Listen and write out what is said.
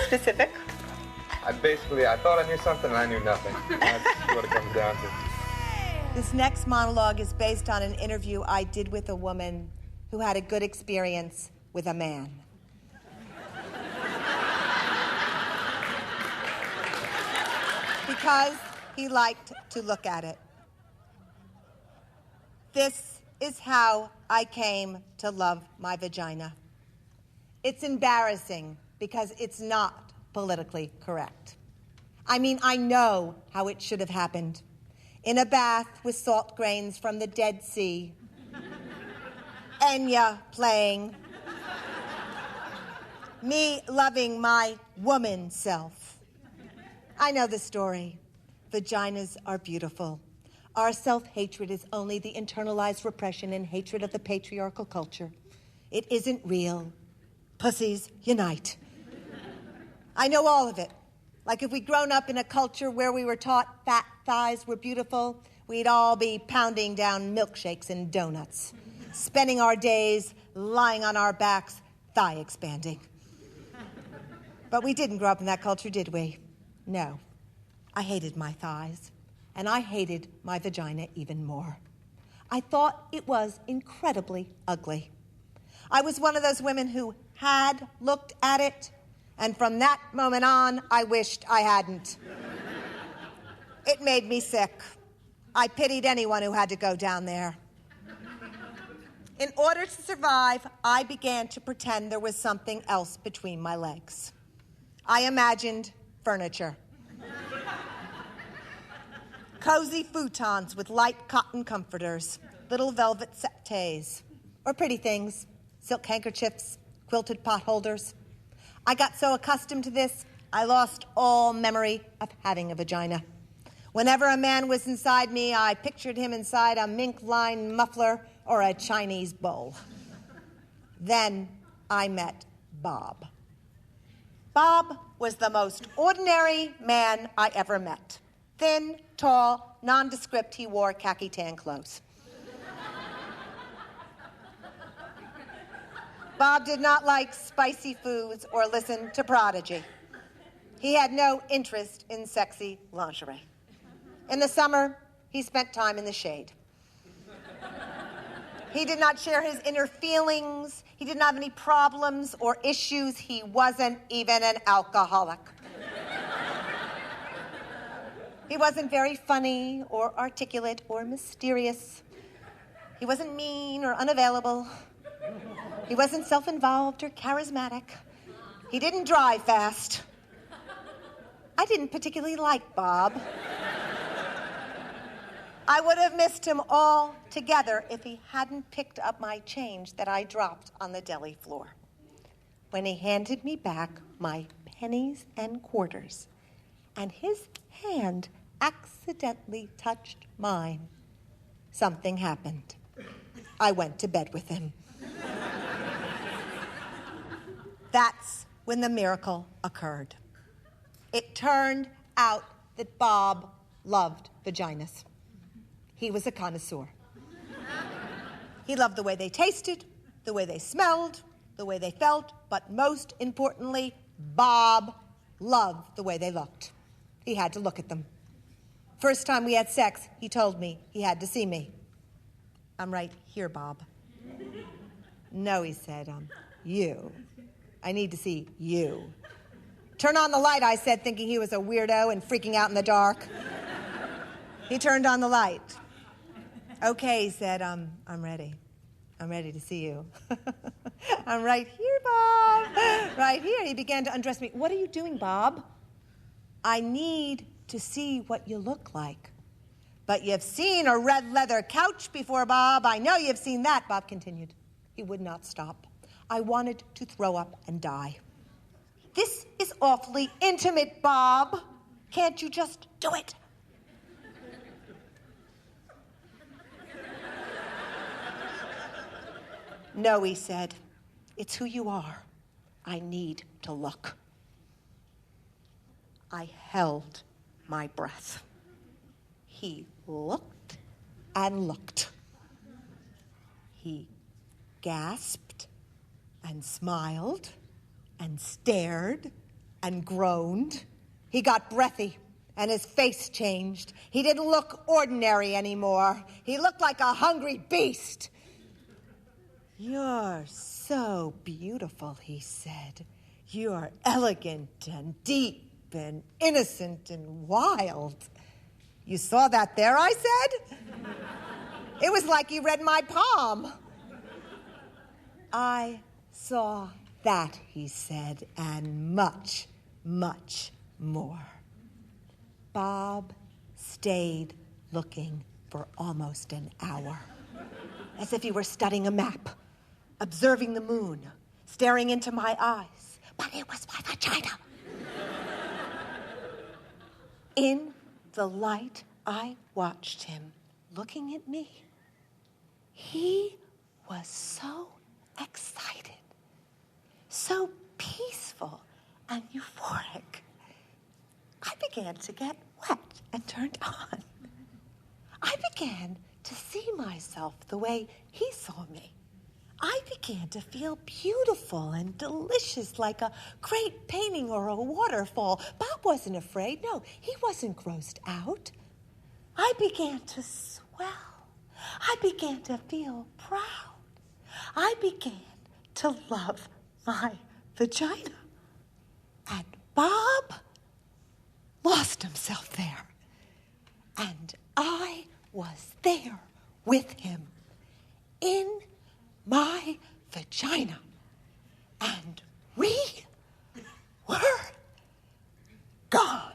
specific? I thought I knew something and I knew nothing. That's what it comes down to. This next monologue is based on an interview I did with a woman who had a good experience with a man. Because he liked to look at it. This is how I came to love my vagina. It's embarrassing because it's not politically correct. I mean, I know how it should have happened. In a bath with salt grains from the Dead Sea. Enya playing. Me loving my woman self. I know the story. Vaginas are beautiful. Our self-hatred is only the internalized repression and hatred of the patriarchal culture. It isn't real. Pussies unite. I know all of it. Like if we'd grown up in a culture where we were taught fat thighs were beautiful, we'd all be pounding down milkshakes and donuts, spending our days lying on our backs, thigh expanding. But we didn't grow up in that culture, did we? No. I hated my thighs, and I hated my vagina even more. I thought it was incredibly ugly. I was one of those women who had looked at it, and from that moment on, I wished I hadn't. It made me sick. I pitied anyone who had to go down there. In order to survive, I began to pretend there was something else between my legs. I imagined furniture. Cozy futons with light cotton comforters, little velvet settees, or pretty things, silk handkerchiefs, quilted pot holders. I got so accustomed to this, I lost all memory of having a vagina. Whenever a man was inside me, I pictured him inside a mink-lined muffler or a Chinese bowl. Then I met Bob. Bob was the most ordinary man I ever met. Thin, tall, nondescript, he wore khaki tan clothes. Bob did not like spicy foods or listen to Prodigy. He had no interest in sexy lingerie. In the summer, he spent time in the shade. He did not share his inner feelings. He didn't have any problems or issues. He wasn't even an alcoholic. He wasn't very funny or articulate or mysterious. He wasn't mean or unavailable. He wasn't self-involved or charismatic. He didn't drive fast. I didn't particularly like Bob. I would have missed him altogether if he hadn't picked up my change that I dropped on the deli floor. When he handed me back my pennies and quarters, and his hand accidentally touched mine, something happened. I went to bed with him. That's when the miracle occurred. It turned out that Bob loved vaginas. He was a connoisseur. He loved the way they tasted, the way they smelled, the way they felt, but most importantly, Bob loved the way they looked. He had to look at them. First time we had sex, he told me he had to see me. I'm right here, Bob. No, he said, you. I need to see you. Turn on the light, I said, thinking he was a weirdo and freaking out in the dark. He turned on the light. Okay, he said, I'm ready. I'm ready to see you. I'm right here, Bob. Right here. He began to undress me. What are you doing, Bob? I need to see what you look like. But you've seen a red leather couch before, Bob. I know you've seen that, Bob continued. He would not stop. I wanted to throw up and die. This is awfully intimate, Bob. Can't you just do it? No, he said. It's who you are. I need to look. I held my breath. He looked and looked. He gasped and smiled and stared and groaned. He got breathy, and his face changed. He didn't look ordinary anymore. He looked like a hungry beast. "You're so beautiful," he said. "You're elegant and deep and innocent and wild." "You saw that there," I said. "It was like you read my palm." "I saw that," he said, "and much, much more." Bob stayed looking for almost an hour, as if he were studying a map, observing the moon, staring into my eyes. But it was my vagina. In the light, I watched him looking at me. He was so excited, so peaceful and euphoric. I began to get wet and turned on. I began to see myself the way he saw me. I began to feel beautiful and delicious, like a great painting or a waterfall. Bob wasn't afraid. No, he wasn't grossed out. I began to swell. I began to feel proud. I began to love my vagina. And Bob lost himself there. And I was there with him in my vagina. And we were gone.